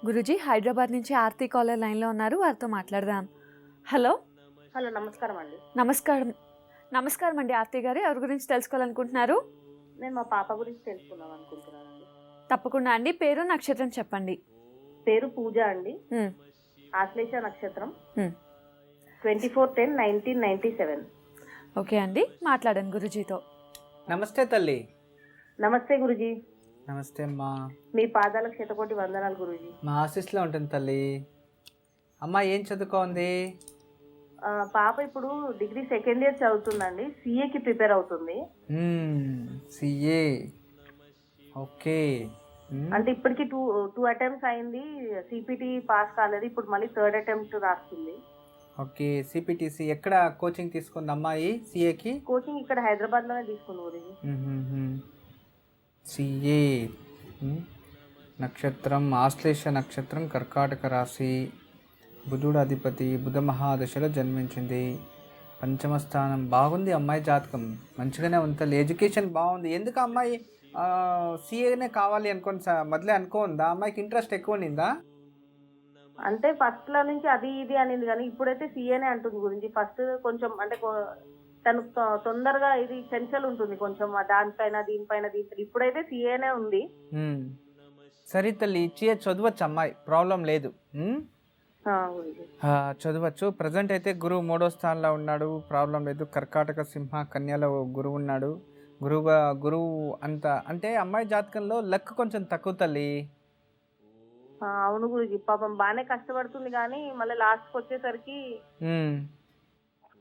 గురూజీ హైదరాబాద్ నుంచి ఆర్తి కాలర్ లైన్లో ఉన్నారు, వారితో మాట్లాడదాం. హలో. హలో, నమస్కారం అండి. నమస్కారం అండి ఆర్తి గారు. ఎవరి గురించి తెలుసుకోవాలనుకుంటున్నారు? నేను మా పాప గురించి తెలుసుకుందాం అనుకుంటున్నానండి. తప్పకుండా అండి. పేరు నక్షత్రం చెప్పండి. పేరు పూజ అండి. ఆశ్లేష నక్షత్రం. 24/10/1997. ఓకే అండి, మాట్లాడండి గురూజీతో. నమస్తే తల్లి. నమస్తే గురుజీ. నమస్తే అమ్మా. మీ పాదాలకు శతకోటి వందనాలు గురుజీ. మా ఆఫీస్లో ఉంటుంది తల్లి. అమ్మ ఏం చదువుకోంది? పాప ఇప్పుడు డిగ్రీ సెకండ్ ఇయర్ చదువుతుందండి. సిఏకి ప్రిపేర్ అవుతుంది. సిఏ. ఓకే. అంటే ఇప్పటికి టూ అటెంప్ట్స్ అయింది. సిపిటి పాస్ కాలేదు. ఇప్పుడు మళ్ళీ థర్డ్ అటెంప్ట్ రాస్తుంది. ఓకే. సిపిటిసి ఎక్కడ కోచింగ్ తీసుకుంది అమ్మాయి సిఏకి? కోచింగ్ ఇక్కడ హైదరాబాద్ లోనే తీసుకుంది గురుజీ. సిఏ నక్షత్రం ఆశ్లేష నక్షత్రం, కర్కాటక రాశి, బుధుడు అధిపతి, బుధ మహాదశలో జన్మించింది. పంచమ స్థానం బాగుంది అమ్మాయి జాతకం, మంచిగానే ఉంటుంది. ఎడ్యుకేషన్ బాగుంది. ఎందుకు అమ్మాయి సిఏనే కావాలి అనుకోని మొదలే అనుకోందా? అమ్మాయికి ఇంట్రెస్ట్ ఎక్కువ ఉండిందా? అంటే ఫస్ట్ లో నుంచి అది ఇది అనింది, కానీ ఇప్పుడైతే సిఏనే అంటుంది గురించి. ఫస్ట్ కొంచెం అంటే తను తొందరగా ఇది చెంచల్ ఉంటుంది కొంచెం, దానిపైన దీనిపైన. ఇప్పుడైతే సిఏనే ఉంది. సరే తల్లి, సిఏ చదవచ్చు అమ్మాయి, ప్రాబ్లం లేదు. చదవచ్చు. ప్రజెంట్ అయితే గురువు 3వ స్థానంలో ఉన్నాడు, ప్రాబ్లం లేదు. కర్కాటక సింహ కన్యలో గురువు ఉన్నాడు. గురువు అంత అంటే అమ్మాయి జాతకంలో లక్ కొంచెం తక్కువ తల్లి. అవును గురుజీ, పాపం బాగానే కష్టపడుతుంది, కానీ మళ్ళీ లాస్ట్కి వచ్చేసరికి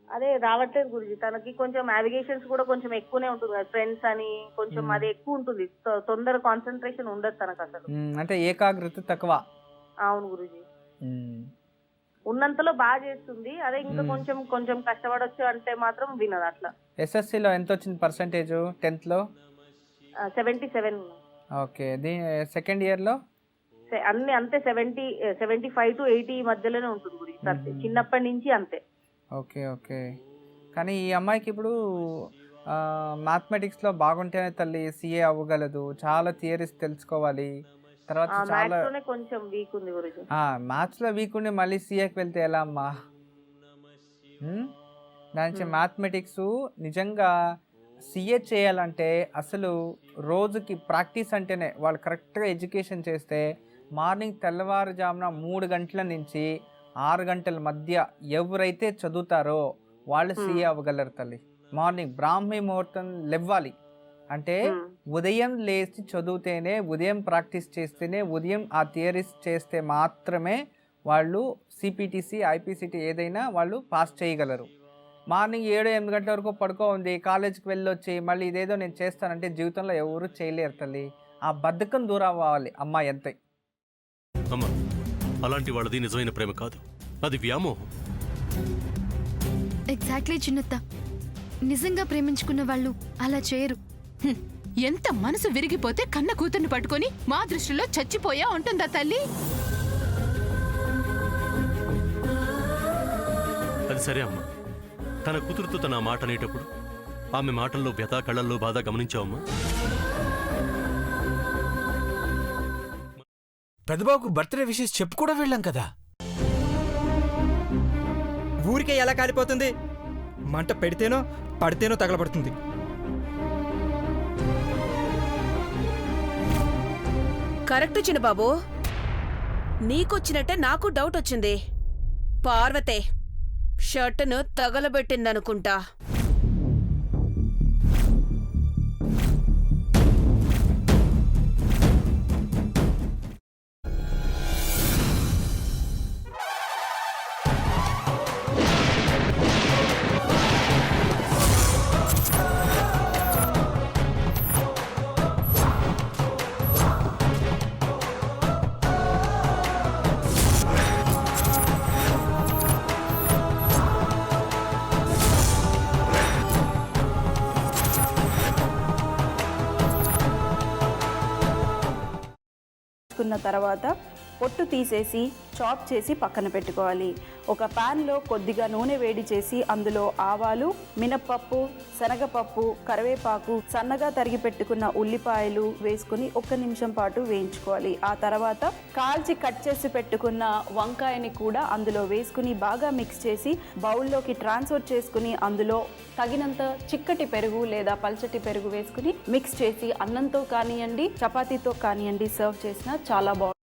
అదే రావట్లేదు గురుజీ. తనకి కొంచెం నావిగేషన్స్ కూడా కొంచెం ఎక్కువనే ఉంటుంది కదా, ఫ్రెండ్స్ అని కొంచెం అది ఎక్కువ ఉంటుంది. తొందర కాన్సన్ట్రేషన్ ఉండదు తనకు అసలు. అంటే ఏకాగ్రత తక్కువ. అవును గురుజీ. ఉన్నంతలో బాగా చేస్తుంది. అదే ఇంకా కొంచెం కొంచెం కష్టపడొచ్చు అంటే మాత్రం వినదు అట్లా. ఎస్ఎస్సిలో ఎంత వచ్చింది పర్సెంటేజ్? 10th లో 77. ఓకే. సెకండ్ ఇయర్ లో అన్ని అంతే 75 to 80 మధ్యలోనే ఉంటుంది గురించి, చిన్నప్పటి నుంచి అంతే. Okay okay. కానీ ఈ అమ్మాయికి ఇప్పుడు మ్యాథమెటిక్స్లో బాగుంటేనే తల్లి సిఏ అవ్వగలదు. చాలా థియరీస్ తెలుసుకోవాలి. తర్వాత చాలా కొంచెం వీక్ ఉంది గురించి. మ్యాథ్స్లో వీక్ ఉండి మళ్ళీ సిఏకి వెళ్తే ఎలా అమ్మా? దాని మ్యాథమెటిక్స్ నిజంగా సిఏ చేయాలంటే అసలు రోజుకి ప్రాక్టీస్ అంటేనే వాళ్ళు కరెక్ట్గా ఎడ్యుకేషన్ చేస్తే మార్నింగ్ తెల్లవారుజామున 3 గంటల నుంచి 6 గంటల మధ్య ఎవరైతే చదువుతారో వాళ్ళు సిఏ అవ్వగలరు తల్లి. మార్నింగ్ బ్రాహ్మీ ముహూర్తం లేవాలి అంటే ఉదయం లేచి చదివితేనే, ఉదయం ప్రాక్టీస్ చేస్తేనే, ఉదయం ఆ థియరీస్ చేస్తే మాత్రమే వాళ్ళు సిపిటిసి ఐపీసీటీ ఏదైనా వాళ్ళు పాస్ చేయగలరు. మార్నింగ్ 7-8 గంటల వరకు పడుకోండి, కాలేజీకి వెళ్ళొచ్చి మళ్ళీ ఇదేదో నేను చేస్తానంటే జీవితంలో ఎవరు చేయలేరు తల్లి. ఆ బద్ధకం దూరం అవ్వాలి అమ్మాయి అంతే. అమ్మా, అలాంటి వాళ్ళది నిజమైన ప్రేమ కాదు, అది వ్యామోహం. ఎగ్జాక్ట్లీ చిన్నత్త, నిజంగా ప్రేమించుకున్న వాళ్ళు అలా చేయరు. ఎంత మనసు విరిగిపోతే కన్న కూతుర్ని పట్టుకొని మా దృష్టిలో చచ్చిపోయా ఉంటుందా తల్లి? అది సరే అమ్మా, తన కూతురుతో తన మాట అనేటప్పుడు ఆమె మాటల్లో వ్యథ, కళ్ళల్లో బాధ గమనించావమ్మా? పెద్దబాబుకు బర్త్డే విషెస్ చెప్పు కూడా వెళ్ళాం కదా. ఊరికే ఎలా కాలిపోతుంది? మంట పెడితేనో పడితేనో తగలబడుతుంది. కరెక్ట్ చిన్నబాబు, నీకొచ్చినట్టే నాకు డౌట్ వచ్చింది. పార్వతే షర్టును తగలబెట్టిందనుకుంటా. తర్వాత పొట్టు తీసేసి చాప్ చేసి పక్కన పెట్టుకోవాలి. ఒక ప్యాన్లో కొద్దిగా నూనె వేడి చేసి అందులో ఆవాలు, మినప్పప్పు, శనగపప్పు, కరివేపాకు, సన్నగా తరిగి పెట్టుకున్న ఉల్లిపాయలు వేసుకుని 1 నిమిషం పాటు వేయించుకోవాలి. ఆ తర్వాత కాల్చి కట్ చేసి పెట్టుకున్న వంకాయని కూడా అందులో వేసుకుని బాగా మిక్స్ చేసి బౌల్లోకి ట్రాన్స్ఫర్ చేసుకుని అందులో తగినంత చిక్కటి పెరుగు లేదా పల్చటి పెరుగు వేసుకుని మిక్స్ చేసి అన్నంతో కానివ్వండి, చపాతీతో కానివ్వండి సర్వ్ చేసినా చాలా బాగుంటుంది.